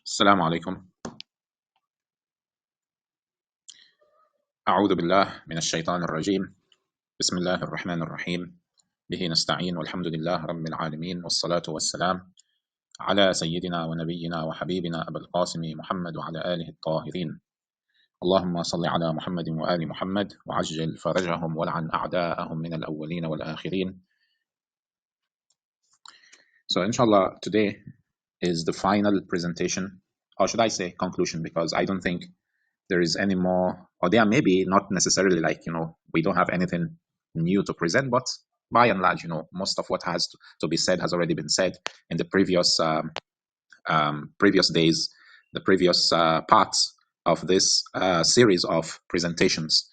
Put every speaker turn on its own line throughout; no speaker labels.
السلام عليكم. أعوذ بالله من الشيطان الرجيم. بسم الله الرحمن الرحيم. به نستعين والحمد لله رب العالمين والصلاة والسلام على سيدنا ونبينا وحبيبنا أبا القاسم محمد وعلى آله الطاهرين. اللهم صل على محمد وآل محمد وعجل فرجهم ولعن أعداءهم من الأولين والآخرين. So inshallah, today is the final presentation, or should I say conclusion, because I don't think there is any more, or there may be not necessarily we don't have anything new to present, but by and large, most of what has to be said has already been said in the previous previous days, the previous parts of this series of presentations.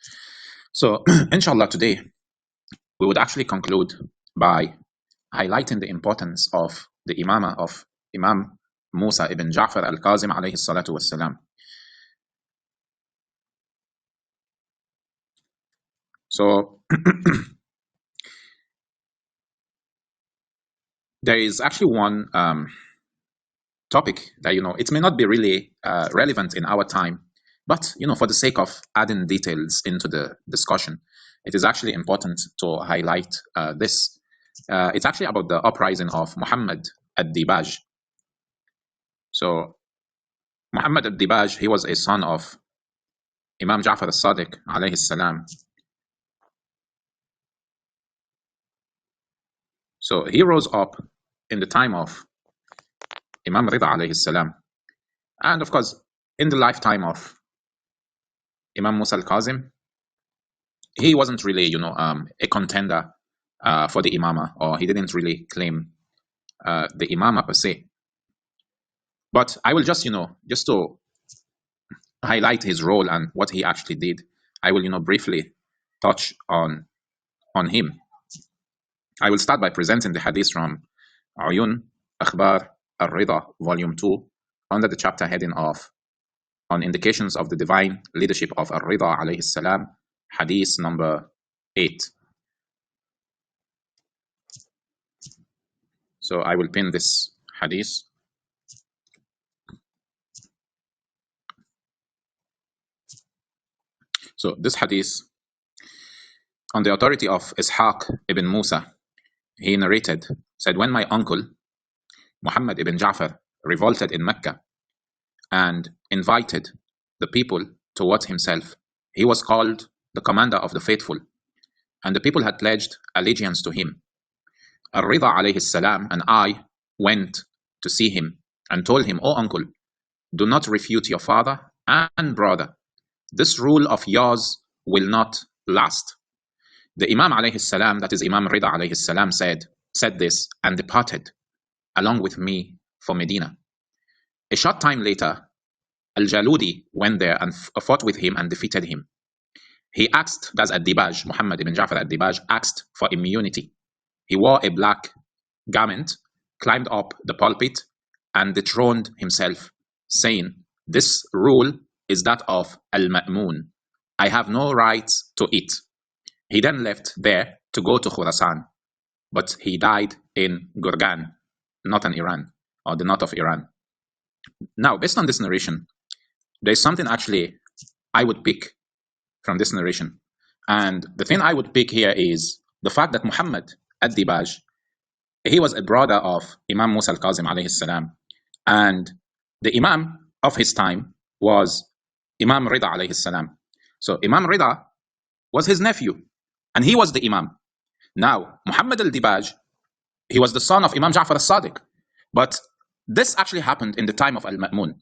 So inshallah, today we would actually conclude by highlighting the importance of the Imamah of Imam Musa ibn Ja'far al-Kazem alayhi salatu wassalam. So there is actually one topic that it may not be really relevant in our time, but for the sake of adding details into the discussion, it is actually important to highlight this. It's actually about the uprising of Muhammad ad-Dibaj. So Muhammad ad-Dibaj, he was a son of Imam Ja'far al-Sadiq alayhi salam. So he rose up in the time of Imam Rida alayhi salam, and of course in the lifetime of Imam Musa al-Kazem, he wasn't really a contender for the Imamah, or he didn't really claim the Imamah per se. But I will just just to highlight his role and what he actually did, I will briefly touch on him. I will start by presenting the hadith from Uyun Akhbar al-Rida, volume 2, under the chapter heading of On Indications of the Divine Leadership of al-Rida alayhi salam, hadith number 8. So I will pin this hadith. So this hadith, on the authority of Ishaq ibn Musa, he narrated, said, when my uncle Muhammad ibn Ja'far revolted in Mecca and invited the people towards himself, he was called the commander of the faithful, and the people had pledged allegiance to him. Al-Rida alayhi salam and I went to see him and told him, O uncle, do not refute your father and brother. This rule of yours will not last. The Imam alayhi salam, that is Imam Rida alayhi salam, said this and departed along with me for Medina. A short time later, Al-Jaludi went there and fought with him and defeated him. He asked, that's ad-Dibaj, Muhammad ibn Ja'far ad-Dibaj asked for immunity. He wore a black garment, climbed up the pulpit, and dethroned himself, saying, this rule is that of Al-Ma'mun. I have no rights to it. He then left there to go to Khurasan, but he died in Gurgan, northern Iran, or the north of Iran. Now, based on this narration, there is something actually I would pick from this narration. And the thing I would pick here is the fact that Muhammad ad-Dibaj, he was a brother of Imam Musa al-Kazem alayhi salam, and the Imam of his time was Imam Rida alayhi salam. So Imam Rida was his nephew, and he was the Imam. Now, Muhammad al-Dibaj, he was the son of Imam Ja'far al-Sadiq, but this actually happened in the time of Al-Ma'mun.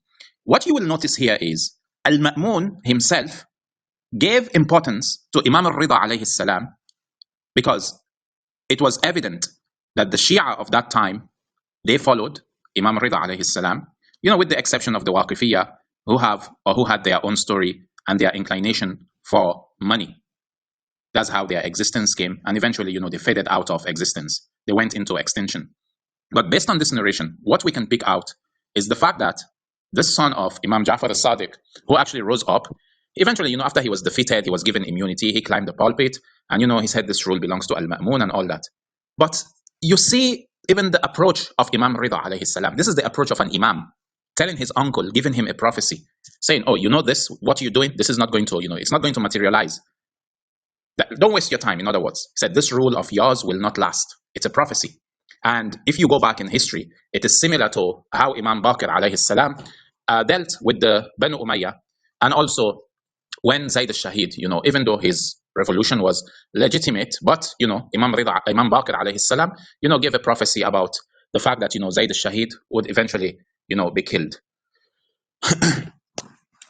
What you will notice here is Al-Ma'mun himself gave importance to Imam al-Rida alayhi salam because it was evident that the Shia of that time, they followed Imam Rida alayhi salam, with the exception of the Waqifiyya, who had their own story and their inclination for money. That's how their existence came, and eventually, they faded out of existence. They went into extinction. But based on this narration, what we can pick out is the fact that this son of Imam Ja'far al-Sadiq, who actually rose up, eventually, after he was defeated, he was given immunity, he climbed the pulpit, and, he said this rule belongs to Al-Ma'mun and all that. But you see, even the approach of Imam Rida alayhi salam, this is the approach of an Imam, telling his uncle, giving him a prophecy, saying, oh, you know this, what you're doing, this is not going to, it's not going to materialize. Don't waste your time, in other words. He said, this rule of yours will not last. It's a prophecy. And if you go back in history, it is similar to how Imam Baqir alayhi salam dealt with the Banu Umayyah. And also when Zayd al-Shahid, even though his revolution was legitimate, but, Imam Baqir alayhi salam, gave a prophecy about the fact that, Zayd al-Shahid would eventually, be killed.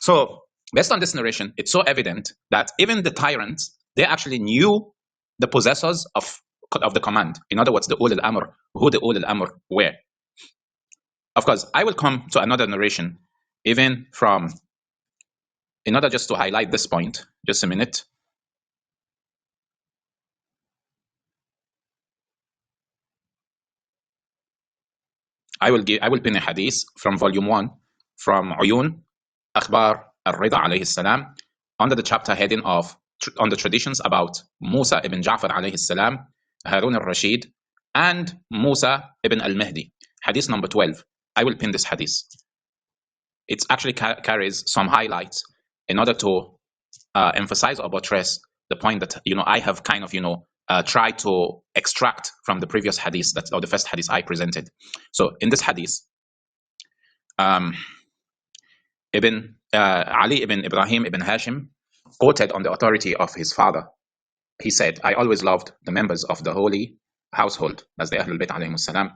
So based on this narration, it's so evident that even the tyrants, they actually knew the possessors of the command. In other words, the Ul al-Amr, who the Ul al-Amr were. Of course, I will come to another narration, even from, in order just to highlight this point, just a minute. I will pin a hadith from volume 1, from Uyun, Akhbar al-Rida alayhi salam, under the chapter heading of on the traditions about Musa ibn Ja'far alayhi salam, Harun al-Rashid, and Musa ibn al-Mahdi. Hadith number 12. I will pin this hadith. It actually carries some highlights in order to emphasize or buttress the point that I have kind of tried to extract from the previous hadith, or the first hadith I presented. So in this hadith, Ali ibn Ibrahim ibn Hashim quoted on the authority of his father. He said, I always loved the members of the holy household, that's the Ahlul Bayt alayhimus salam,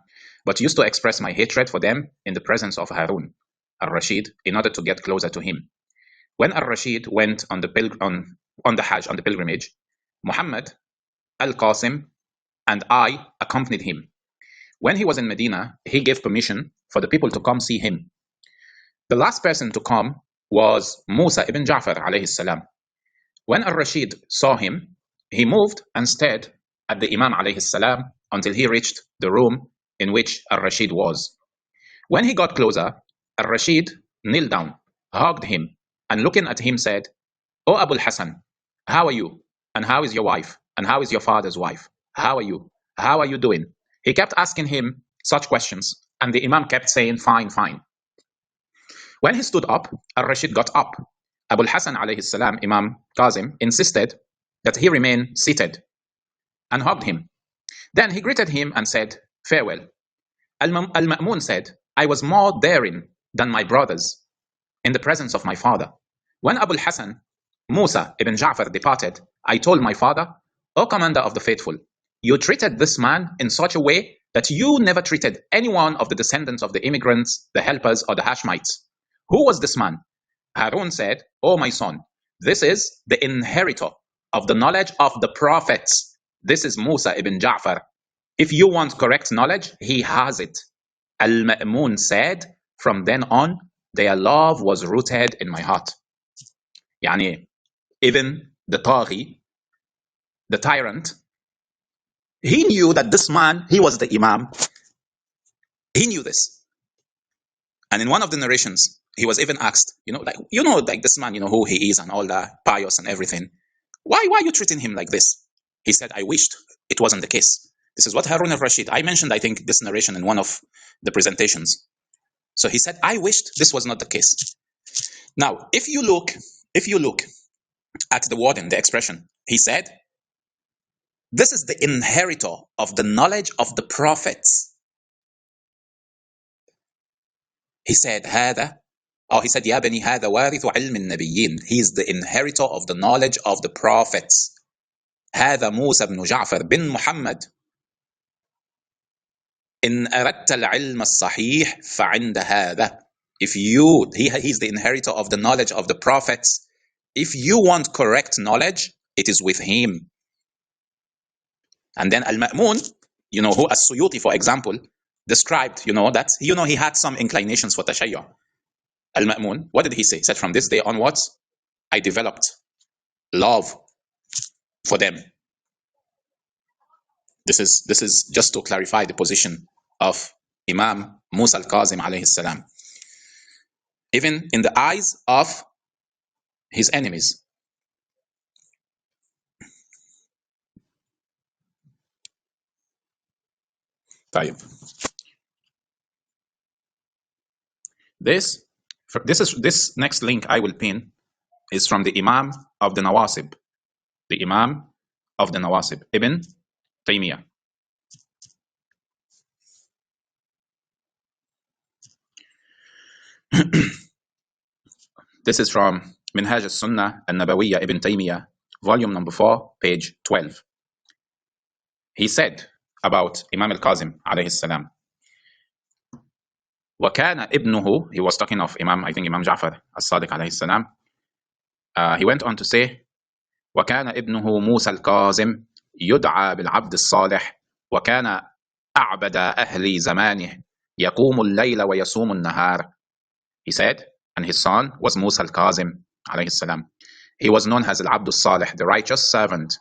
but used to express my hatred for them in the presence of Harun al-Rashid in order to get closer to him. When al-Rashid went on the Hajj, on the pilgrimage, Muhammad, al-Qasim, and I accompanied him. When he was in Medina, he gave permission for the people to come see him. The last person to come was Musa ibn Ja'far alayhi salam. When al-Rashid saw him, he moved and stared at the Imam alayhi salam until he reached the room in which al-Rashid was. When he got closer, al-Rashid kneeled down, hugged him, and looking at him said, "O Abul Hasan, how are you? And how is your wife? And how is your father's wife? How are you? How are you doing?" He kept asking him such questions, and the Imam kept saying, "Fine, fine." When he stood up, al-Rashid got up. Abul Hasan alayhi salam, Imam Kazem, insisted that he remain seated and hugged him. Then he greeted him and said, "Farewell." Al-Ma'mun said, "I was more daring than my brothers in the presence of my father. When Abul Hasan, Musa ibn Ja'far, departed, I told my father, O commander of the faithful, you treated this man in such a way that you never treated any one of the descendants of the immigrants, the helpers, or the Hashmites. Who was this man?" Harun said, "O my son, this is the inheritor of the knowledge of the prophets. This is Musa ibn Ja'far. If you want correct knowledge, he has it." Al-Ma'mun said, "From then on, their love was rooted in my heart." Yani, even the Taghi, the tyrant, he knew that this man, he was the Imam. He knew this. And in one of the narrations, he was even asked, like this man, who he is and all that, pious and everything. Why are you treating him like this? He said, "I wished it wasn't the case." This is what Harun al-Rashid, I mentioned, I think, this narration in one of the presentations. So he said, "I wished this was not the case." Now, if you look at the wording, the expression, he said, this is the inheritor of the knowledge of the prophets. He said, he said, "Ya bani hadha warithu ilm al-nabiyyin." He is the inheritor of the knowledge of the prophets. هذا موسى بن جعفر بن محمد. إن أردت العلم الصحيح فعند هذا. He's the inheritor of the knowledge of the prophets. If you want correct knowledge, it is with him. And then Al-Ma'mun, who As-Suyuti, for example, described, that, he had some inclinations for Tashayyu'. Al-Ma'mun, what did he say? He said, "From this day onwards, I developed love for them." This is just to clarify the position of Imam Musa al-Kazem alayhi salam, even in the eyes of his enemies. طيب. This next link I will pin is from the Imam of the Nawasib, the Imam of the Nawasib, Ibn Taymiyyah. This is from Minhaj al-Sunnah al-Nabawiyya Ibn Taymiyyah, volume number 4, page 12. He said about Imam al-Kazem alayhi salam, وَكَانَ ابْنُهُ, he was talking of Imam, I think Imam Ja'far al-Sadiq alayhi salam. He went on to say, وَكَانَ ابْنُهُ مُوسَى الْكَاظِمِ يُدْعَى بِالْعَبْدِ الصَّالِحِ وَكَانَ أَعْبَدَ أَهْلِ زَمَانِهِ يَقُومُ اللَّيْلَ وَيَصُومُ النَّهَارِ. He said, and his son was Musa al-Kazim alayhi salam. He was known as al-Abd al-Salih, the righteous servant.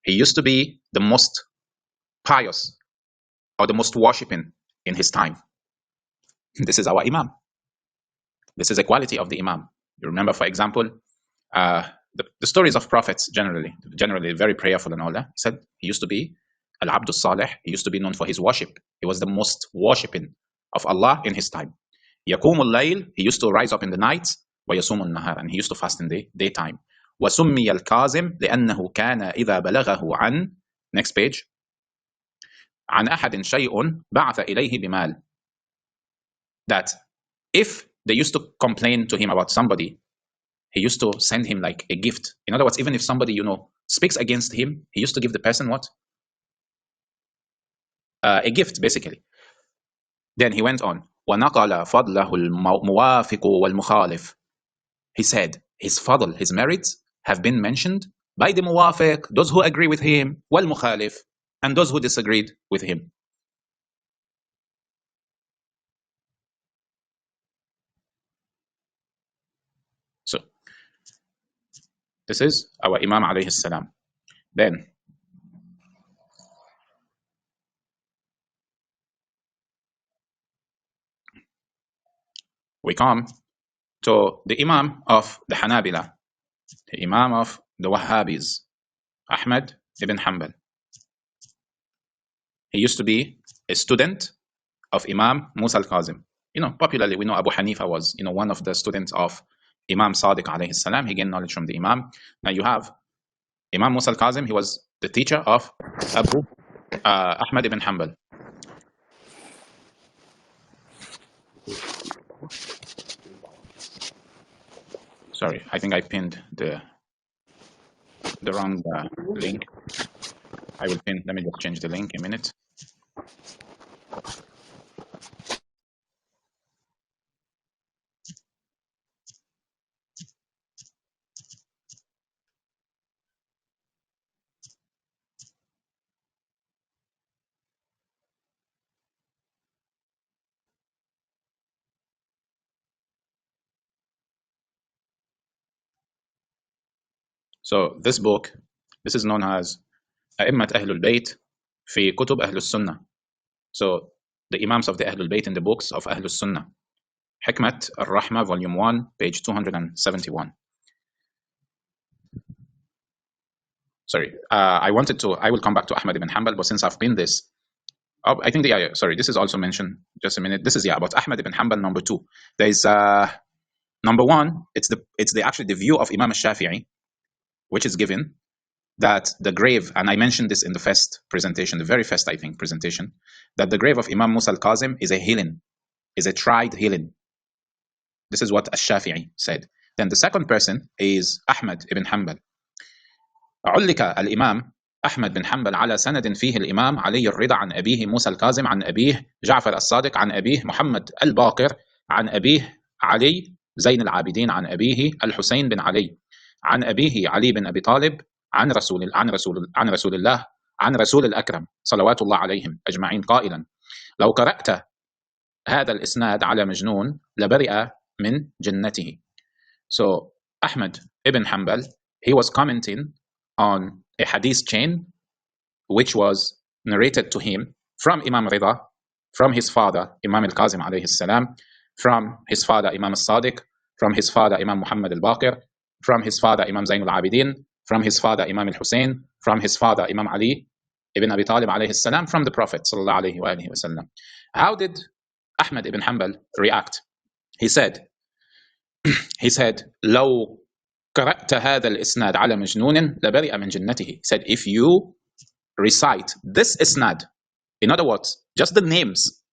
He used to be the most pious or the most worshipping in his time. This is our Imam. This is a quality of the Imam. You remember, for example, the stories of prophets generally very prayerful and all that. He said he used to be al-Abd al-Salih. He used to be known for his worship. He was the most worshipping of Allah in his time. يقوم الليل, he used to rise up in the night, ويصوم النهار, and he used to fast in the daytime. وسمي الكاظم لأنه كان إذا بلغه عن, next page, عن أحد شيء بعث إليه بمال. That if they used to complain to him about somebody, he used to send him like a gift. In other words, even if somebody, speaks against him, he used to give the person what? A gift, basically. Then he went on. وَنَقَلَ فَضْلَهُ الْمُوَافِقُ وَالْمُخَالِفُ. He said, his fadl, his merits, have been mentioned by the muwafiq, those who agree with him, wal-mukhalif, and those who disagreed with him. So, this is our Imam alayhi salam. Then, we come to the Imam of the Hanabila, the Imam of the Wahhabis, Ahmad ibn Hanbal. He used to be a student of Imam Musa al-Kazim. Popularly we know Abu Hanifa was, one of the students of Imam Sadiq alayhi salam. He gained knowledge from the Imam. Now you have Imam Musa al-Kazim. He was the teacher of Abu Ahmad ibn Hanbal. Sorry, I think I pinned the wrong link. I will pin. Let me just change the link a minute. So this book, this is known as أئمة أهل البيت في كتب أهل السنة. So the Imams of the Ahlul Bayt in the books of Ahlul Sunnah. Hikmat al-Rahma, volume 1, page 271. Sorry, I will come back to Ahmad ibn Hanbal, but since I've pinned this, I think this is also mentioned, just a minute. This is, about Ahmad ibn Hanbal, number 2. There is, number 1, it's actually the view of Imam al-Shafi'i, which is given, that the grave, and I mentioned this in the first presentation, the very first, I think, presentation, that the grave of Imam Musa al-Kazim is a healing, is a tried healing. This is what al-Shafi'i said. Then the second person is Ahmad ibn Hanbal. علق الإمام أحمد بن حنبل على سند فيه الإمام علي الرضا عن أبيه موسى الكاظم عن أبيه جعفر الصادق عن أبيه محمد الباقر عن أبيه علي زين العابدين عن أبيه الحسين بن علي عن أبيه علي بن أبي طالب عن رسول الله عن رسول الأكرم صلوات الله عليهم أجمعين قائلا لو قرأت هذا الإسناد على مجنون لبرئ من جنته. So Ahmad ibn Hanbal, he was commenting on a hadith chain which was narrated to him from Imam Rida, from his father Imam al-Kazim alayhi salam, from his father Imam al-Sadiq, from his father Imam Muhammad al-Baqir, from his father Imam Zain al-Abidin, from his father Imam al-Hussein, from his father Imam Ali ibn Abi Talib alayhi salam, from the Prophet sallallahu alayhi wa sallam. How did Ahmad ibn Hanbal react? He said, لو قرأت هذا الإسناد على مجنون لبرئ من جنته. He said, if you recite this isnad, in other words, just the names,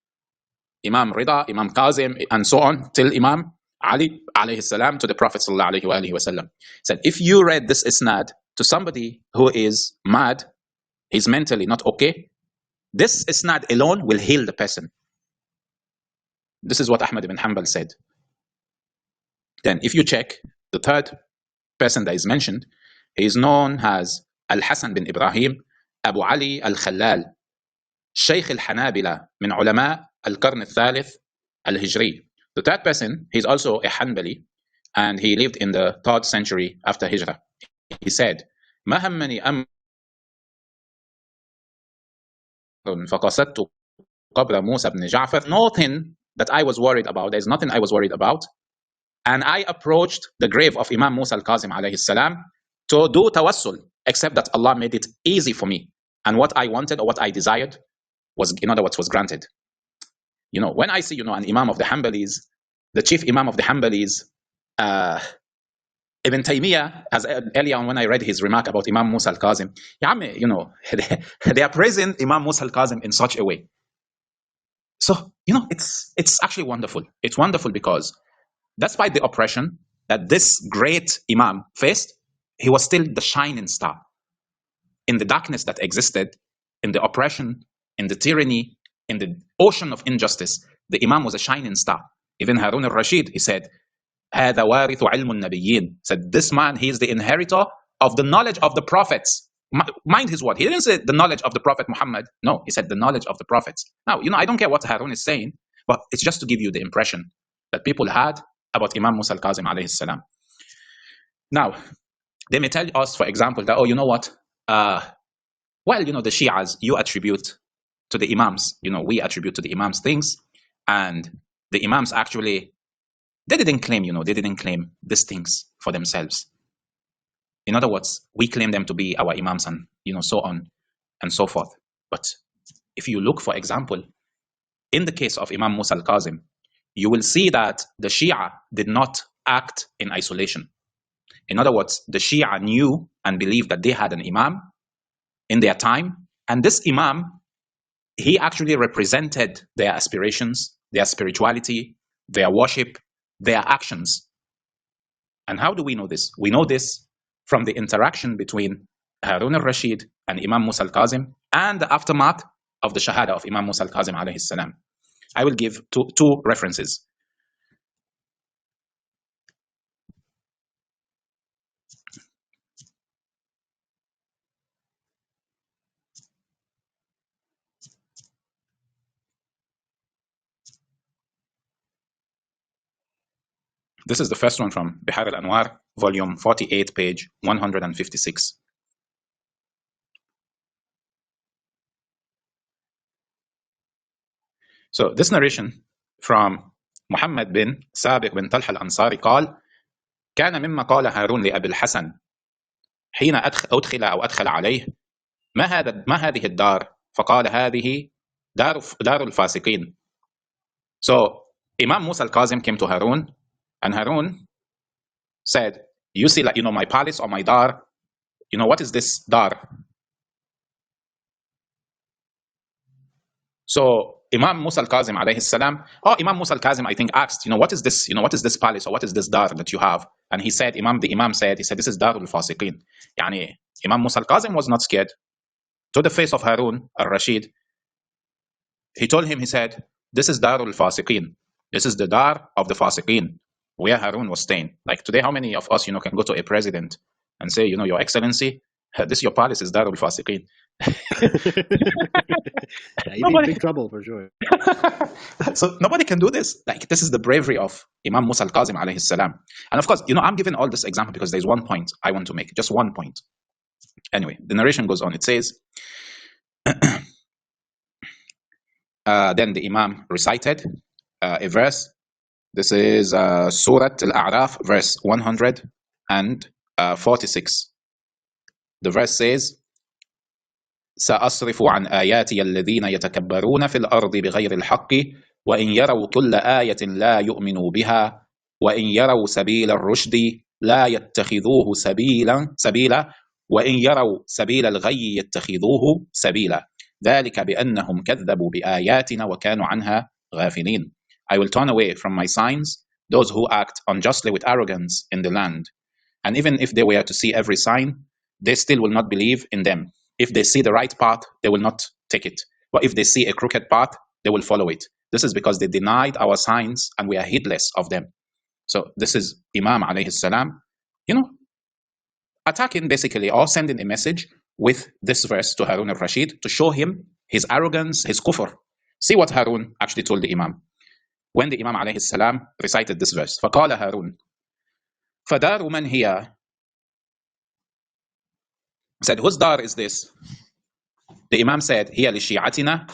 Imam Rida, Imam Kazem, and so on, till Imam Ali alayhi salam to the Prophet sallallahu alayhi wasallam. He said, if you read this isnad to somebody who is mad, he's mentally not okay, this isnad alone will heal the person. This is what Ahmad ibn Hanbal said. Then if you check the third person that is mentioned, he is known as Al-Hasan bin Ibrahim Abu Ali Al-Khallal, Sheikh Al-Hanabila min ulama Al-Qarn Al-Thalith Al-Hijri. The third person, he's also a Hanbali, and he lived in the 3rd century after Hijrah. He said, ما همني أمر فقصدت قبر موسى بن جعفر. Nothing that I was worried about. There's nothing I was worried about. And I approached the grave of Imam Musa al-Kazim alayhi salam to do tawassul, except that Allah made it easy for me. And what I wanted or what I desired was, in other words, was granted. You know, when I see, you know, an Imam of the Hanbalis, the chief Imam of the Hanbalis, Ibn Taymiyyah, as earlier on when I read his remark about Imam Musa al-Kazim, you know, they are praising Imam Musa al-Kazim in such a way. So, you know, it's actually wonderful. It's wonderful because despite the oppression that this great Imam faced, he was still the shining star. In the darkness that existed, in the oppression, in the tyranny, in the ocean of injustice, the Imam was a shining star. Even Harun al-Rashid, he said, هَذَا وَارِثُ عِلْمُ النَّبِيِّينَ. Said, this man, he is the inheritor of the knowledge of the prophets. Mind his word. He didn't say the knowledge of the Prophet Muhammad. No, he said the knowledge of the prophets. Now, you know, I don't care what Harun is saying, but it's just to give you the impression that people had about Imam Musa al-Kazim alayhi salam. Now, they may tell us, for example, that, oh, you know what? Well, you know, the Shias, you attribute to the Imams. You know, we attribute to the Imams things. And the Imams actually, they didn't claim, you know, they didn't claim these things for themselves. In other words, we claim them to be our Imams and, you know, so on and so forth. But if you look, for example, in the case of Imam Musa al-Kazim, you will see that the Shia did not act in isolation. In other words, the Shia knew and believed that they had an Imam in their time, and this Imam, he actually represented their aspirations, their spirituality, their worship, their actions. And how do we know this? We know this from the interaction between Harun al-Rashid and Imam Musa al-Kazim and the aftermath of the Shahada of Imam Musa al-Kazim alayhi salam. I will give two references. This is the first one from Bihar al-Anwar, volume 48, page 156. So this narration from Muhammad bin Sabiq bin Talha al-Ansari قال كان مما قال هارون لأبي الحسن حين أدخل عليه ما هذه الدار فقال هذه دار الفاسقين. So Imam Musa al-Kazim came to Harun, and Harun said, you see, like, you know, my palace or my dar, you know, what is this dar? So Imam Musa al-Kazim alayhi salam, Imam Musa al-Kazim, I think, asked, you know, what is this, you know, what is this palace or what is this dar that you have? And he said, the Imam said, this is Darul Fasiqin. Yani, Imam Musa al-Kazim was not scared. To the face of Harun al-Rashid, he told him, he said, this is Darul Fasiqin. This is the dar of the Fasiqin, where Harun was staying. Like today, how many of us, you know, can go to a president and say, you know, Your Excellency, this your palace is Darul Fasiqin.
Yeah, you'd be in big trouble for sure.
So nobody can do this. Like, this is the bravery of Imam Musa al-Kazim alayhi salam. And of course, you know, I'm giving all this example because there's one point I want to make, just one point. Anyway, the narration goes on. It says, then the Imam recited a verse. This is Surah Al-A'raf, verse 146. The verse says, سأصرف عن آياتي الذين يتكبرون في الأرض بغير الحق وإن يروا كل آية لا يؤمنوا بها وإن يروا سبيل الرشد لا يتخذوه سبيلا وإن يروا سبيل الغي يتخذوه سبيلا ذلك بأنهم كذبوا بآياتنا وكانوا عنها غافلين. I will turn away from my signs those who act unjustly with arrogance in the land. And even if they were to see every sign, they still will not believe in them. If they see the right path, they will not take it. But if they see a crooked path, they will follow it. This is because they denied our signs and we are heedless of them. So this is Imam alayhi salam, attacking basically or sending a message with this verse to Harun al-Rashid to show him his arrogance, his kufr. See what Harun actually told the Imam. When the Imam alayhi salam recited this verse, فَقَالَ هَارُونَ فَدَارُ مَنْ هِيَ, said, whose dar is this? The Imam said, هِيَ لِشِيعَتِنَا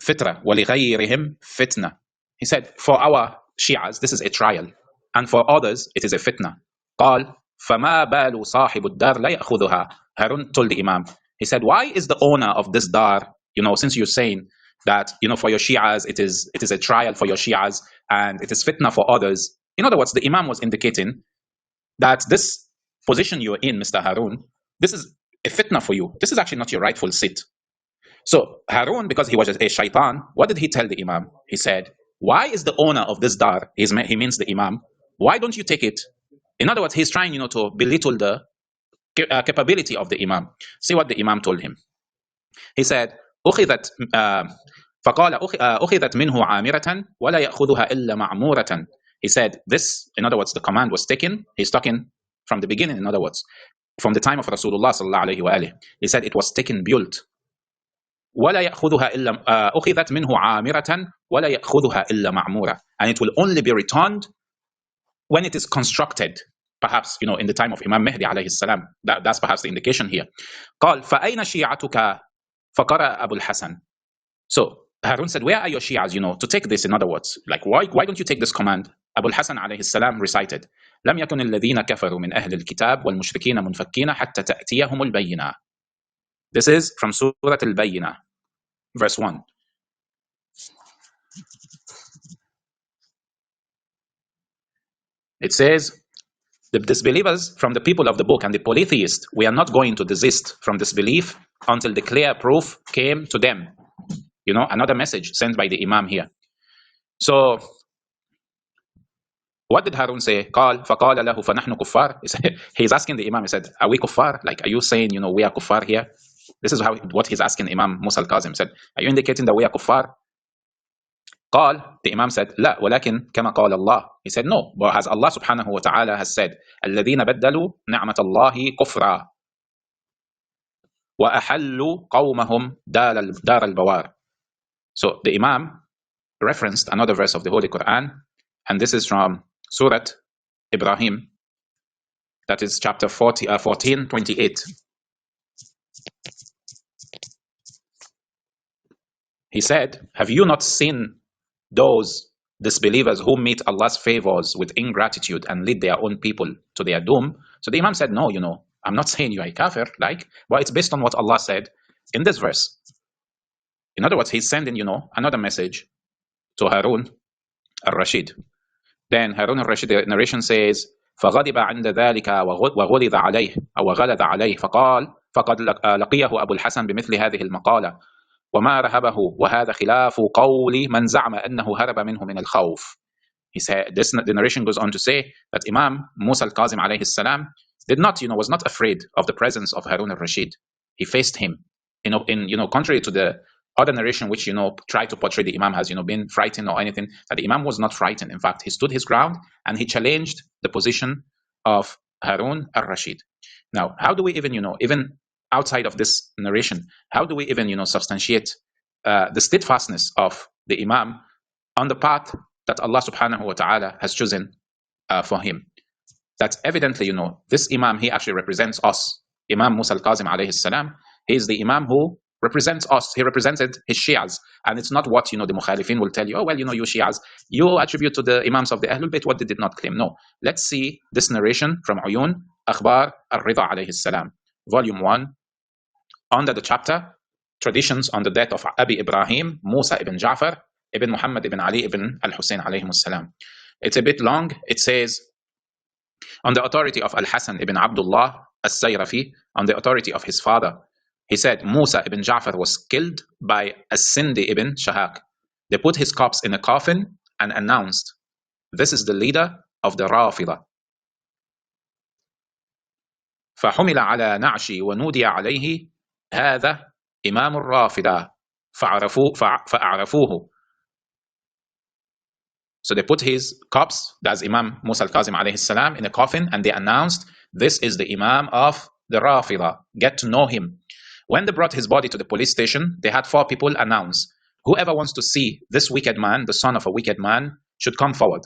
فِتْرَةٌ وَلِغَيْرِهِمْ فِتْنَةٌ. He said, for our Shias, this is a trial, and for others, it is a fitna. قال فَمَا بَالُ صَاحِبُ الدَّارِ لَا يَأْخُذُهَا. Harun told the Imam, he said, why is the owner of this dar, since you're saying that, for your Shias, it is a trial for your Shias, and it is fitna for others. In other words, the Imam was indicating that this position you're in, Mr. Harun, this is a fitna for you. This is actually not your rightful seat. So Harun, because he was a shaitan, what did he tell the Imam? He said, why is the owner of this dar, he means the Imam, why don't you take it? In other words, he's trying to belittle the capability of the Imam. See what the Imam told him. He said, أخذت فقال أخذت منه عامرة ولا يأخذها إلا معمورة. He said, this, in other words, the command was taken. He's talking from the beginning, in other words, from the time of Rasulullah sallallahu alayhi wa alihi. He said it was taken built. ولا يأخذها إلا أخذت منه عامرة ولا يأخذها إلا معمورة. And it will only be returned when it is constructed. Perhaps, in the time of Imam Mahdi alayhi salam. That's perhaps the indication here. قال فأين شيعتك فقرأ أبو الحسن. So Harun said, where are your Shias, to take this? In other words, like, why don't you take this command? Abu al-Hasan alayhi salam recited, لم يكن الذين كفروا من أهل الكتاب والمشركين منفكين حتى تأتيهم البينة. This is from Surah Al-Bayyinah, verse 1. It says, the disbelievers from the people of the book and the polytheists, we are not going to desist from disbelief until the clear proof came to them. Another message sent by the Imam here. So, what did Harun say? قال فقال له فنحن كفار. He's asking the Imam, he said, are we kuffar? Like, are you saying, we are kuffar here? This is what he's asking Imam Musa al-Kazem. Said, are you indicating that we are kuffar? قال, the Imam said, لا ولكن كما قال الله. He said, no, but as Allah subhanahu wa ta'ala has said, الذين بدلوا نعمة الله كفرا وأحلوا قومهم دار البوار. So the Imam referenced another verse of the Holy Quran, and this is from Surah Ibrahim, that is chapter 14:28. He said, have you not seen those disbelievers who meet Allah's favors with ingratitude and lead their own people to their doom? So the Imam said, no, I'm not saying you are a kafir, but it's based on what Allah said in this verse. In other words, he's sending, another message to Harun al-Rashid. Then Harun al-Rashid, the narration says, فغضب عند ذلك وغلظ عليه أو غلظ عليه فقد لقيه أبو الحسن بمثل هذه المقالة وما رهبه وهذا خلاف قول من زعم أنه هرب منه من الخوف. He said, the narration goes on to say that Imam Musa al-Kazem alayhi salam did not, was not afraid of the presence of Harun al-Rashid. He faced him, contrary to the other narration which, tried to portray the Imam has, been frightened or anything, that the Imam was not frightened. In fact, he stood his ground and he challenged the position of Harun al-Rashid. Now, how do we even, even outside of this narration, how do we even, substantiate the steadfastness of the Imam on the path that Allah subhanahu wa ta'ala has chosen for him? That's evidently, this Imam, he actually represents us. Imam Musa al-Kazem alayhi salam, he is the Imam who represents us. He represented his Shias. And it's not what, the Mukhalifin will tell you, oh, well, you Shias, you attribute to the Imams of the Ahlul Bayt what they did not claim. No. Let's see this narration from Uyun, Akhbar al-Rida alayhi salam, volume 1, under the chapter, Traditions on the Death of Abi Ibrahim, Musa ibn Ja'far ibn Muhammad ibn Ali ibn al-Hussein alayhim salam. It's a bit long. It says, on the authority of Al-Hasan ibn Abdullah al-Sayrafi, on the authority of his father, he said Musa ibn Ja'far was killed by As-Sindi ibn Shahak. They put his corpse in a coffin and announced, this is the leader of the Rafida. فحمل على نعشي ونودي عليه هذا إمام الرافدة فأعرفوه. So they put his corpse, that's Imam Musa al-Kazem alayhi salam, in a coffin, and they announced, this is the Imam of the Rafida. Get to know him. When they brought his body to the police station, they had 4 people announce, whoever wants to see this wicked man, the son of a wicked man, should come forward.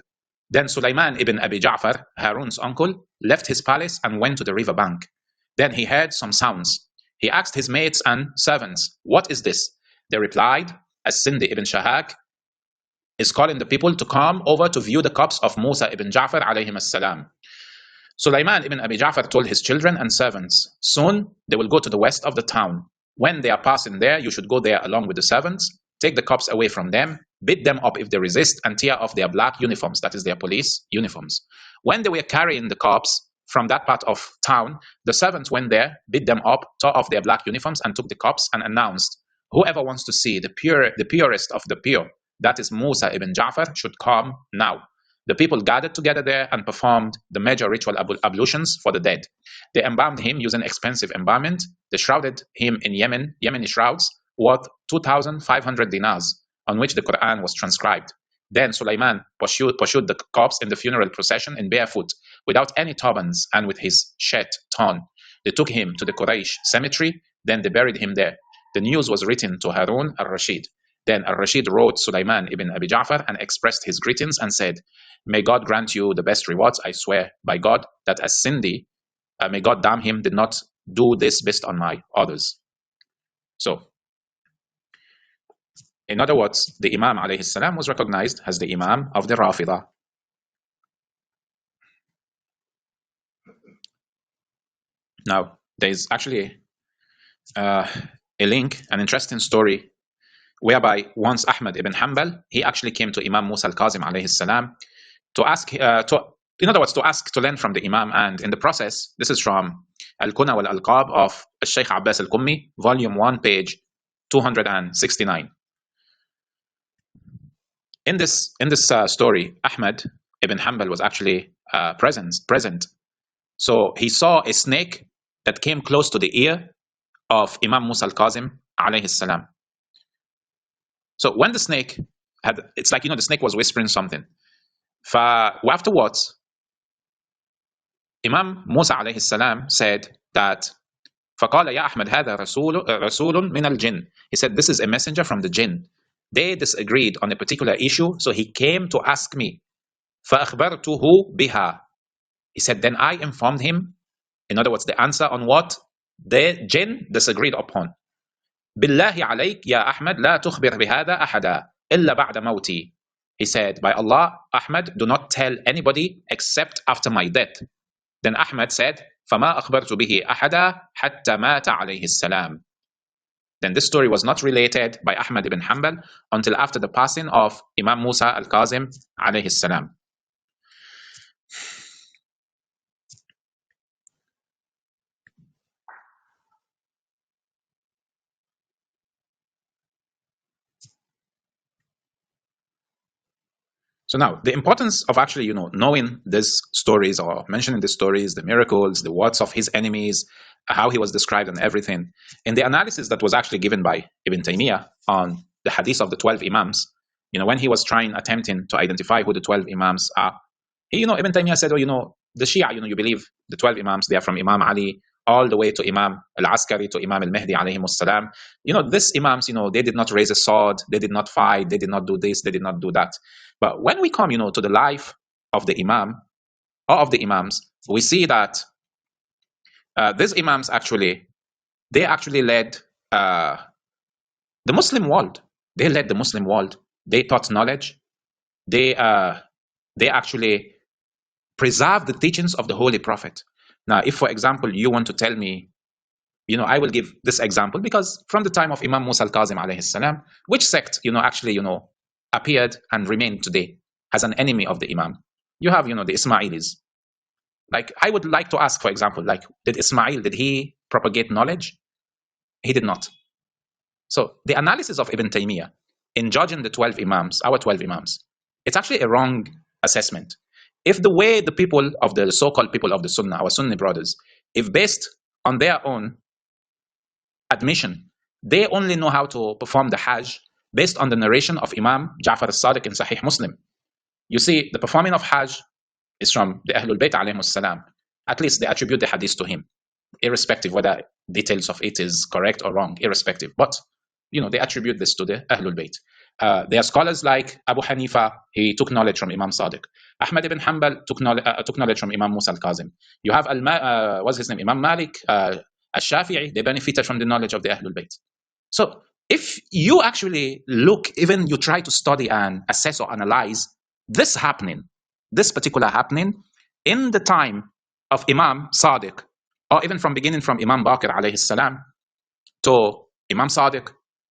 Then Sulaiman ibn Abi Ja'far, Harun's uncle, left his palace and went to the river bank. Then he heard some sounds. He asked his mates and servants, what is this? They replied, As-Sindi ibn Shahak is calling the people to come over to view the corpse of Musa ibn Ja'far alayhim as-salam. Sulaiman ibn Abi Ja'far told his children and servants, soon they will go to the west of the town. When they are passing there, you should go there along with the servants, take the corpse away from them, beat them up if they resist, and tear off their black uniforms, that is their police uniforms. When they were carrying the corpse from that part of town, the servants went there, beat them up, tore off their black uniforms, and took the corpse and announced, whoever wants to see the purest of the pure, that is Musa ibn Ja'far, should come now. The people gathered together there and performed the major ritual ablutions for the dead. They embalmed him using expensive embalmment. They shrouded him in Yemeni shrouds worth 2,500 dinars, on which the Quran was transcribed. Then Sulaiman pursued the corpse in the funeral procession in barefoot, without any turbans and with his shirt torn. They took him to the Quraysh cemetery, then they buried him there. The news was written to Harun al-Rashid. Then al-Rashid wrote Sulaiman ibn Abi Ja'far and expressed his greetings and said, may God grant you the best rewards. I swear by God that As-Sindi, may God damn him, did not do this based on my orders. So, in other words, the Imam alayhi salam was recognized as the Imam of the Rafida. Now, there is actually a link, an interesting story, whereby once Ahmad ibn Hanbal, he actually came to Imam Musa al-Kazem alayhi salam to ask, to learn from the Imam, and in the process, this is from Al-Kuna wal-Alqab of Sheikh Abbas al-Qummi, volume 1, page 269. In this story, Ahmad ibn Hanbal was actually present. So he saw a snake that came close to the ear of Imam Musa al-Kazem alayhi salam. So when the snake had, it's like, the snake was whispering something. Afterwards, Imam Musa alayhi salam said that, فَقَالَ يَا أَحْمَدْ هَذَا رَسُولٌ مِنَ الْجِنِّ. He said, this is a messenger from the jinn. They disagreed on a particular issue, so he came to ask me. فَأَخْبَرْتُهُ بِهَا. He said, then I informed him, in other words, the answer on what the jinn disagreed upon. بِاللَّهِ عَلَيْكَ يَا أَحْمَدْ لَا تُخْبِرْ بِهَذَا أَحَدًا إِلَّا بَعْدَ مَوْتِي. He said, by Allah, Ahmad, do not tell anybody except after my death. Then Ahmad said, فَمَا أَخْبَرْتُ بِهِ أَحَدًا حَتَّى مَاتَ عَلَيْهِ السَّلَامُ. Then this story was not related by Ahmad ibn Hanbal until after the passing of Imam Musa al-Kazem alayhi salam. So now, the importance of actually, knowing these stories or mentioning the stories, the miracles, the words of his enemies, how he was described and everything. In the analysis that was actually given by Ibn Taymiyyah on the hadith of the 12 Imams, when he was attempting to identify who the 12 Imams are, Ibn Taymiyyah said, the Shia, you believe the 12 Imams, they are from Imam Ali all the way to Imam al-Askari, to Imam al-Mahdi alayhim as-salam. These Imams, they did not raise a sword, they did not fight, they did not do this, they did not do that. But when we come, to the life of the Imam, or of the Imams, we see that these Imams they actually led the Muslim world. They led the Muslim world. They taught knowledge. They actually preserved the teachings of the Holy Prophet. Now, if, for example, you want to tell me, I will give this example because from the time of Imam Musa al-Kazem alayhi salam, which sect, appeared and remained today as an enemy of the Imam. You have, the Ismailis. Like, I would like to ask, for example, like, did he propagate knowledge? He did not. So the analysis of Ibn Taymiyyah in judging the 12 Imams, our 12 Imams, it's actually a wrong assessment. If the way the people of the so-called people of the Sunnah, our Sunni brothers, if based on their own admission, they only know how to perform the Hajj based on the narration of Imam Ja'far al-Sadiq in Sahih Muslim. You see, the performing of Hajj is from the Ahlul Bayt alayhimus salam. At least they attribute the hadith to him, irrespective whether details of it is correct or wrong, irrespective. But, they attribute this to the Ahlul Bayt. There are scholars like Abu Hanifa, he took knowledge from Imam Sadiq. Ahmad ibn Hanbal took knowledge from Imam Musa al-Kazem. You have, what's his name, Imam Malik, al-Shafi'i, they benefited from the knowledge of the Ahlul Bayt. So if you actually look, even you try to study and assess or analyze this particular happening in the time of Imam Sadiq, or even from beginning from Imam Baqir alayhi salam to Imam Sadiq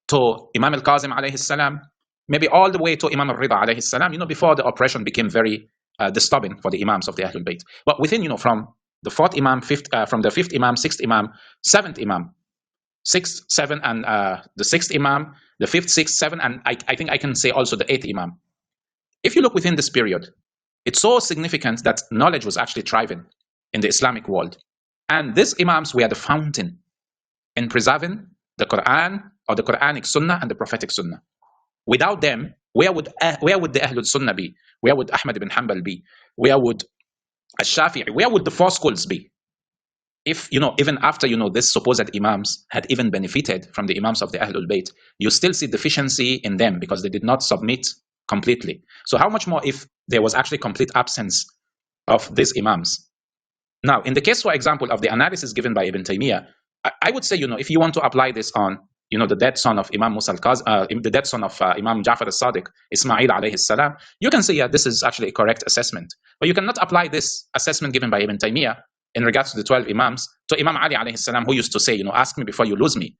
to Imam al-Kazem alayhi salam, maybe all the way to Imam al-Rida alayhi salam, before the oppression became very disturbing for the Imams of the Ahlul Bayt. But within, from the fourth Imam, from the fifth Imam, sixth Imam, seventh Imam, sixth, seventh, and the sixth Imam, the fifth, sixth, seventh, and I think I can say also the eighth Imam. If you look within this period, it's so significant that knowledge was actually thriving in the Islamic world. And these Imams were the fountain in preserving the Quran or the Quranic Sunnah and the Prophetic Sunnah. Without them, where would the Ahlul Sunnah be? Where would Ahmad ibn Hanbal be? Where would Al-Shafi'i? Where would the four schools be? If, even after, this supposed Imams had even benefited from the Imams of the Ahlul Bayt, you still see deficiency in them because they did not submit completely. So how much more if there was actually complete absence of these Imams? Now, in the case, for example, of the analysis given by Ibn Taymiyyah, I would say, if you want to apply this on, the dead son of Imam Musa al-Kazem, the dead son of Imam Ja'far al-Sadiq, Ismaili alayhi salam, you can say, yeah, this is actually a correct assessment. But you cannot apply this assessment given by Ibn Taymiyyah in regards to the 12 Imams to Imam Ali alayhi salam, who used to say, ask me before you lose me.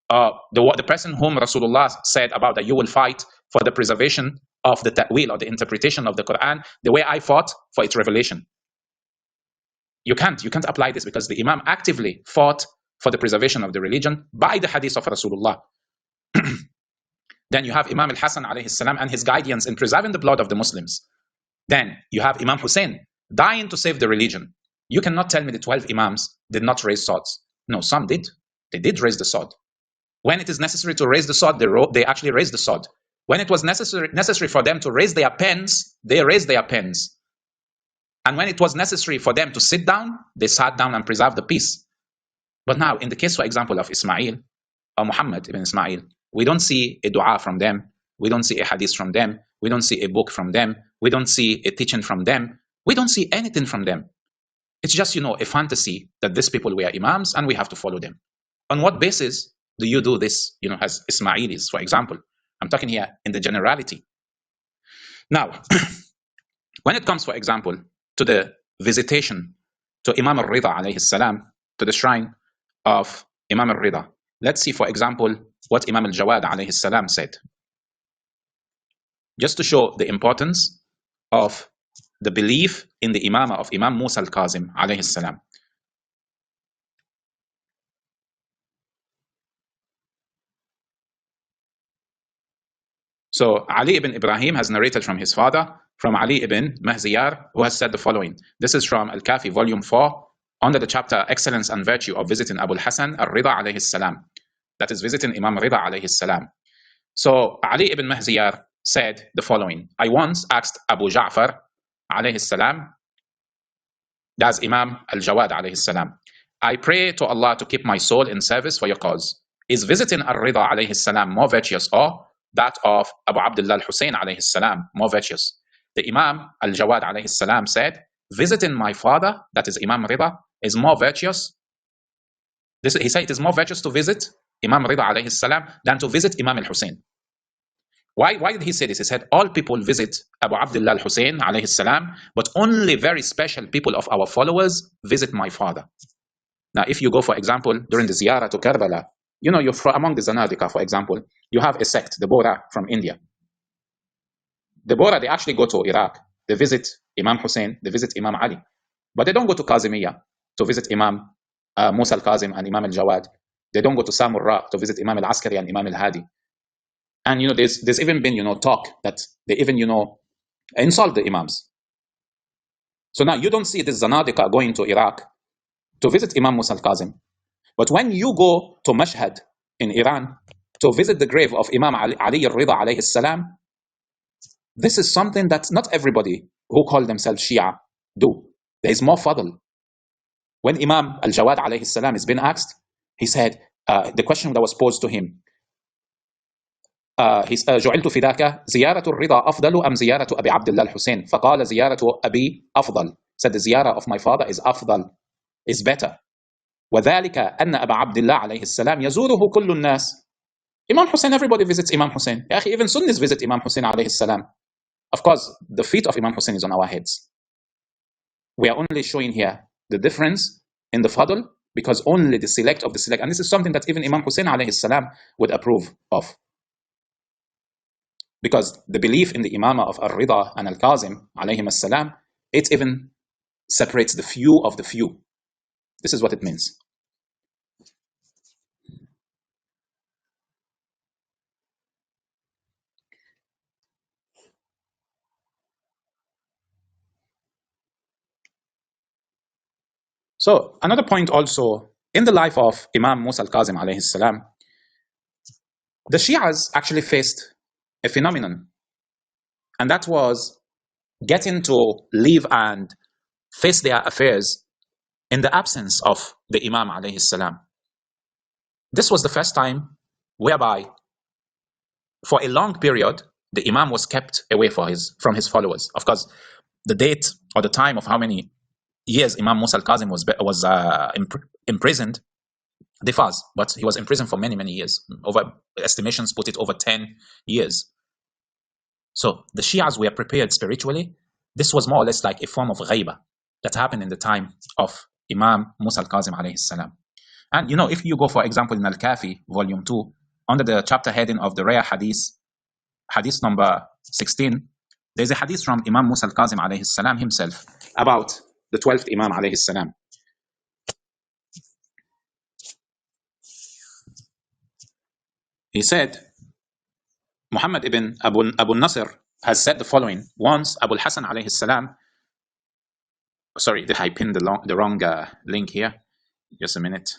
The person whom Rasulullah said about that you will fight for the preservation of the ta'wil or the interpretation of the Quran the way I fought for its revelation. You can't apply this because the Imam actively fought for the preservation of the religion by the hadith of Rasulullah. Then you have Imam al-Hasan alayhi salam and his guidance in preserving the blood of the Muslims. Then you have Imam Hussein dying to save the religion. You cannot tell me the 12 Imams did not raise swords. No, some did. They did raise the sword. When it is necessary to raise the sword, they actually raised the sword. When it was necessary for them to raise their pens, they raised their pens. And when it was necessary for them to sit down, they sat down and preserved the peace. But now, in the case, for example, of Ismail or Muhammad ibn Ismail, we don't see a dua from them. We don't see a hadith from them. We don't see a book from them. We don't see a teaching from them. We don't see anything from them. It's just, a fantasy that these people were Imams and we have to follow them. On what basis do you do this, as Ismailis, for example? I'm talking here in the generality. Now, when it comes, for example, to the visitation to Imam al-Rida alayhi salam, to the shrine of Imam al-Rida, let's see, for example, what Imam al-Jawad alayhi salam said. Just to show the importance of the belief in the Imamah of Imam Musa al-Kazem alayhi salam. So Ali ibn Ibrahim has narrated from his father, from Ali ibn Mahziyar, who has said the following. This is from Al-Kafi, volume 4, under the chapter Excellence and Virtue of visiting Abu al-Hasan al-Rida alayhi salam. That is visiting Imam Rida alayhi salam. So Ali ibn Mahziyar said the following. I once asked Abu Ja'far alayhi salam, that's Imam al-Jawad alayhi salam, I pray to Allah to keep my soul in service for your cause. Is visiting al-Rida alayhi salam more virtuous, or that of Abu Abdullah al-Hussein alayhi salam more virtuous? The Imam al-Jawad alayhi salam said, visiting my father, that is Imam Rida, is more virtuous. He said it is more virtuous to visit Imam Rida alayhi salam than to visit Imam al-Hussein. Why did he say this? He said all people visit Abu Abdullah al-Hussein alayhi salam, but only very special people of our followers visit my father. Now, if you go, for example, during the ziyarah to Karbala, you're among the Zanadika, for example, you have a sect, the Bora from India. the Bora, they actually go to Iraq. They visit Imam Hussein, they visit Imam Ali. But they don't go to Kazimiyya to visit Imam Musa al-Kazim and Imam al-Jawad. They don't go to Samurra to visit Imam al-Askari and Imam al-Hadi. And, there's even been, talk that they even, insult the Imams. So now you don't see this Zanadiqa going to Iraq to visit Imam Musa al-Kazim. But when you go to Mashhad in Iran to visit the grave of Imam Ali al-Rida alayhi salam, this is something that not everybody who call themselves Shia do. There is more fadl. When Imam al-Jawad alayhi salam is being asked, he said, the question that was posed to him, جعلت فداك زيارة الرضا أفضل أم زيارة أبي عبد الله الحسين فقال زيارة أبي أفضل. Said the ziyarah of my father is أفضل, is better. وذلك أن أبا عبد الله عليه السلام يزوره كل الناس. Imam Hussein, everybody visits Imam Hussein. Even Sunnis visit Imam Hussein عليه السلام. Of course, the feet of Imam Hussein is on our heads. We are only showing here the difference in the fadl because only the select of the select, and this is something that even Imam Hussein alayhi salam would approve of. Because the belief in the Imamah of Al-Rida and Al-Kazim alayhim salam, it even separates the few of the few. This is what it means. So another point also, in the life of Imam Musa al-Kazim alayhi salam, the Shias actually faced a phenomenon, and that was getting to live and face their affairs in the absence of the Imam alayhi salam. This was the first time whereby, for a long period, the Imam was kept away from his followers. Of course, the date or the time of how many years Imam Musa al-Kazim was imprisoned differs, but he was imprisoned for many, many years. Over estimations put it over 10 years. So the Shias were prepared spiritually. This was more or less like a form of ghaiba that happened in the time of Imam Musa al-Kazim alayhi salam. And if you go, for example, in Al-Kafi, volume 2, under the chapter heading of the rare hadith, hadith number 16, there's a hadith from Imam Musa al-Kazim alayhi salam himself about the 12th Imam alayhi salam. He said, Muhammad ibn Abu Nasr has said the following. Once Abu al-Hasan alayhi salam, sorry, I pinned the wrong link here. Just a minute.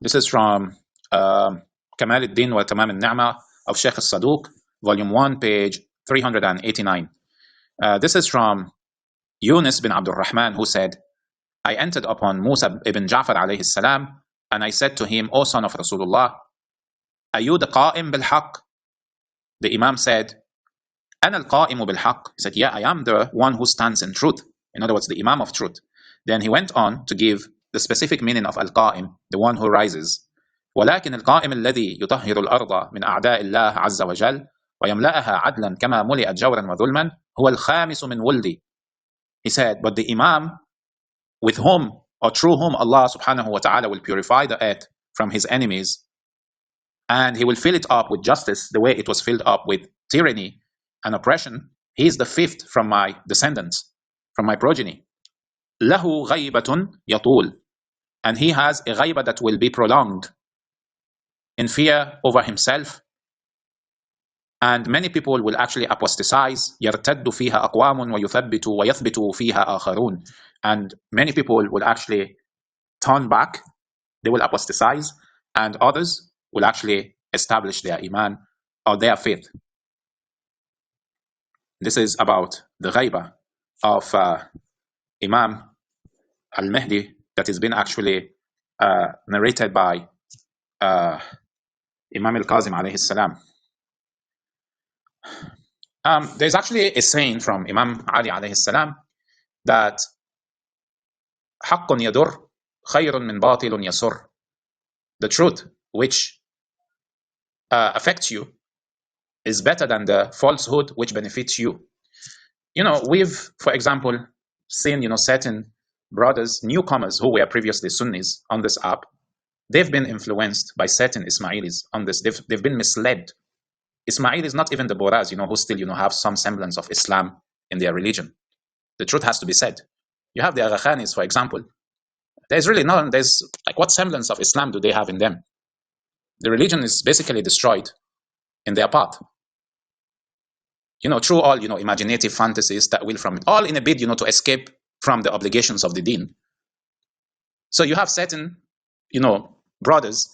This is from Kamal al-Din wa Tamam al-Ni'mah of Sheikh al-Saduq, volume 1, page 389. This is from Yunus bin Abdul Rahman, who said, I entered upon Musa ibn Ja'far alayhi salam, and I said to him, O son of Rasulullah, are you the qa'im bil-haq? The Imam said, Ana al-qa'imu bil-haq. He said, yeah, I am the one who stands in truth. In other words, the Imam of truth. Then he went on to give the specific meaning of al-qa'im, the one who rises. ولكن القائم الذي يطهر الأرض من أعداء الله عز وجل ويملأها عدلا كما ملئت جورا وظلما هو الخامس من ولدي. He said, but the Imam with whom or through whom Allah subhanahu wa ta'ala will purify the earth from his enemies, and he will fill it up with justice the way it was filled up with tyranny and oppression, he is the fifth from my descendants, from my progeny. له غيبة يطول, and he has a ghaiba that will be prolonged, in fear over himself, and many people will actually apostatize. يرتد فيها أقوام ويثبت فيها آخرون, and many people will actually turn back, they will apostatize, and others will actually establish their iman or their faith. This is about the ghaiba of Imam al-Mahdi that has been actually narrated by Imam al-Kazim alayhi salam. There's actually a saying from Imam Ali alayhi salam that حق يضر خير من باطل يسر. The truth which affects you is better than the falsehood which benefits you. We've, for example, seen, certain brothers, newcomers who were previously Sunnis on this app. They've been influenced by certain Ismailis on this. They've been misled. Ismailis, not even the Boras, who still, have some semblance of Islam in their religion. The truth has to be said. You have the Aga Khanis, for example. There's really none. There's like, what semblance of Islam do they have in them? The religion is basically destroyed in their path. Through all, imaginative fantasies that will from it, all in a bid, to escape from the obligations of the deen. So you have certain, brothers,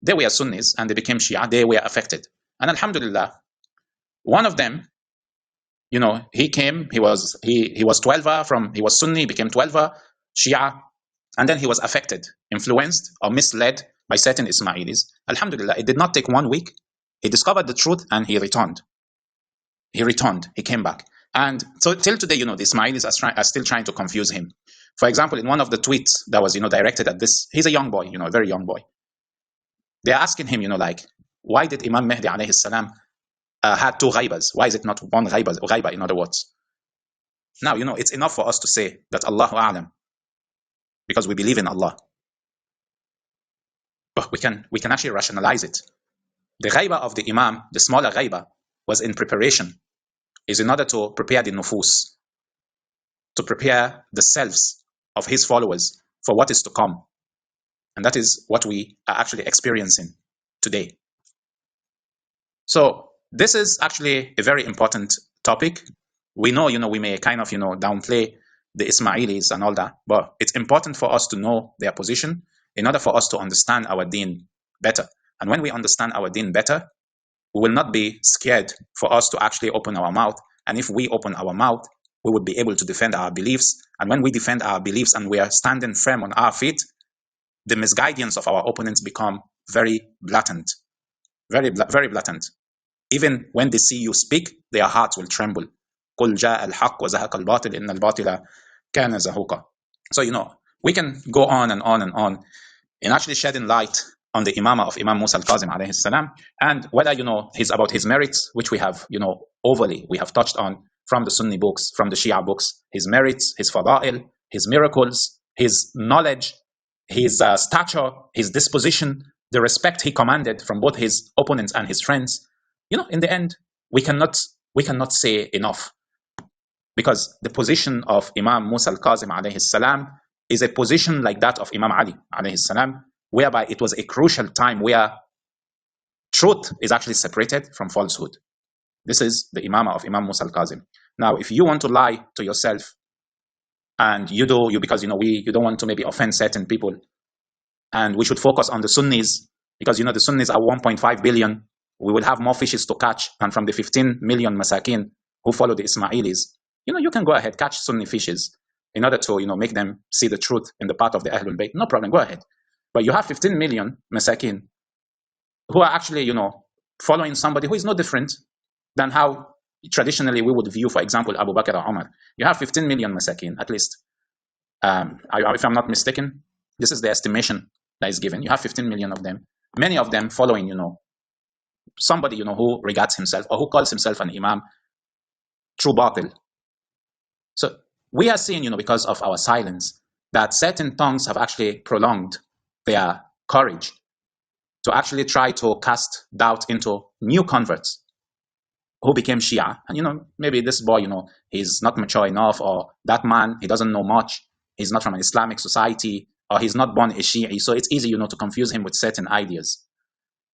they were Sunnis and they became Shia, they were affected. And alhamdulillah, one of them, he came, he was 12er from, he was Sunni, became 12er, Shia, and then he was affected, influenced or misled by certain Ismailis. Alhamdulillah, it did not take 1 week. He discovered the truth and he returned. He came back. And so till today, the Ismailis are still trying to confuse him. For example, in one of the tweets that was, directed at this, he's a young boy, a very young boy. They're asking him, why did Imam Mahdi alayhi salam had 2 ghaibas? Why is it not 1 ghaiba, in other words? Now, it's enough for us to say that Allahu A'lam, because we believe in Allah. But we can actually rationalize it. The ghaiba of the Imam, the smaller ghaiba, was in preparation, is in order to prepare the nufus, to prepare the selves of his followers for what is to come. And that is what we are actually experiencing today. So this is actually a very important topic. We know, we may kind of, downplay the Ismailis and all that, but it's important for us to know their position in order for us to understand our deen better. And when we understand our deen better, we will not be scared for us to actually open our mouth. And if we open our mouth, we would be able to defend our beliefs. And when we defend our beliefs and we are standing firm on our feet, the misguidance of our opponents become very blatant, very blatant. Even when they see you speak, their hearts will tremble. قُلْ جَاءَ الْحَقُّ وَزَهَقَ الْبَاطِلِ إِنَّ الْبَاطِلَ كَانَ زَهُوقًا. So, we can go on and on and on in actually shedding light on the Imamah of Imam Musa al-Kazem alayhi salam, and whether, about his merits, which we have, overly, we have touched on from the Sunni books, from the Shia books, his merits, his fada'il, his miracles, his knowledge, his stature, his disposition, the respect he commanded from both his opponents and his friends. In the end, we cannot say enough, because the position of Imam Musa al-Kazem alayhi salam is a position like that of Imam Ali alayhi salam, whereby it was a crucial time where truth is actually separated from falsehood. This is the Imamah of Imam Musa al-Kazem. Now, if you want to lie to yourself, and because you don't want to maybe offend certain people, and we should focus on the Sunnis, because the Sunnis are 1.5 billion. We will have more fishes to catch than from the 15 million masakin who follow the Ismailis. You can go ahead, catch Sunni fishes in order to make them see the truth in the path of the Ahlul Bayt. No problem, go ahead. But you have 15 million masakin who are actually following somebody who is no different than how traditionally we would view, for example, Abu Bakr or Umar. You have 15 million masakin at least. If I'm not mistaken, this is the estimation that is given. You have 15 million of them, many of them following somebody who regards himself or who calls himself an Imam through batil. So we are seeing, because of our silence, that certain tongues have actually prolonged their courage to actually try to cast doubt into new converts who became Shia. And maybe this boy, he's not mature enough, or that man, he doesn't know much, he's not from an Islamic society, or he's not born a Shi'i, so it's easy, to confuse him with certain ideas.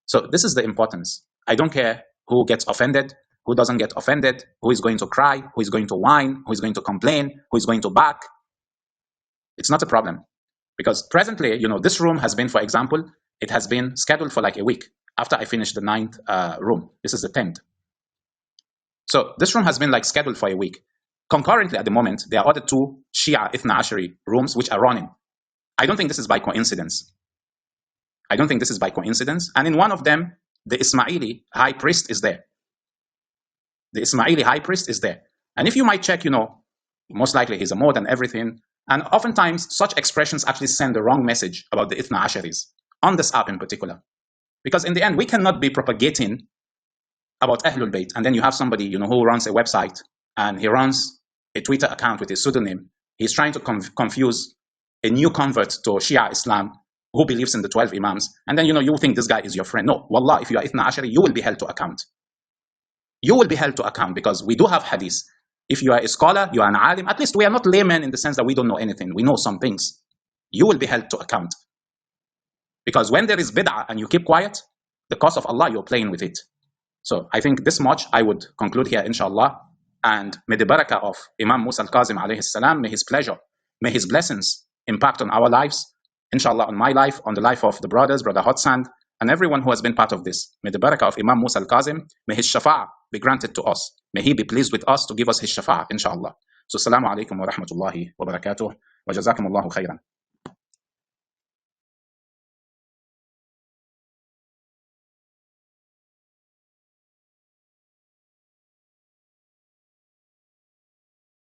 So this is the importance. I don't care who gets offended, who doesn't get offended, who is going to cry, who is going to whine, who is going to complain, who is going to back. It's not a problem. Because presently, this room has been, for example, it has been scheduled for like a week after I finished the 9th room. This is the 10th. So this room has been like scheduled for a week. Concurrently at the moment, there are other 2 Shia Ithna Ashari rooms which are running. I don't think this is by coincidence. And in one of them, the Ismaili high priest is there. And if you might check, most likely he's a more than everything. And oftentimes, such expressions actually send the wrong message about the Ithna Asharis, on this app in particular. Because in the end, we cannot be propagating about Ahlul Bayt, and then you have somebody, who runs a website, and he runs a Twitter account with a pseudonym, He's trying to confuse a new convert to Shia Islam who believes in the 12 Imams. And then, you think this guy is your friend. No, wallah, if you are Ithna Ashari, you will be held to account. You will be held to account because we do have hadith. If you are a scholar, you are an alim, at least we are not laymen in the sense that we don't know anything. We know some things. You will be held to account. Because when there is bid'ah and you keep quiet, the cause of Allah, you're playing with it. So I think this much I would conclude here, inshallah. And may the barakah of Imam Musa al-Kazem alayhi salam, may his pleasure, may his blessings impact on our lives, inshallah, on my life, on the life of the brothers, Brother Hotsand, and everyone who has been part of this. May the barakah of Imam Musa al-Kazem, may his shafa'ah be granted to us. May he be pleased with us to give us his shafa'ah, inshallah. So, assalamu alaikum wa rahmatullahi wa barakatuh, wa jazakumullahu khairan.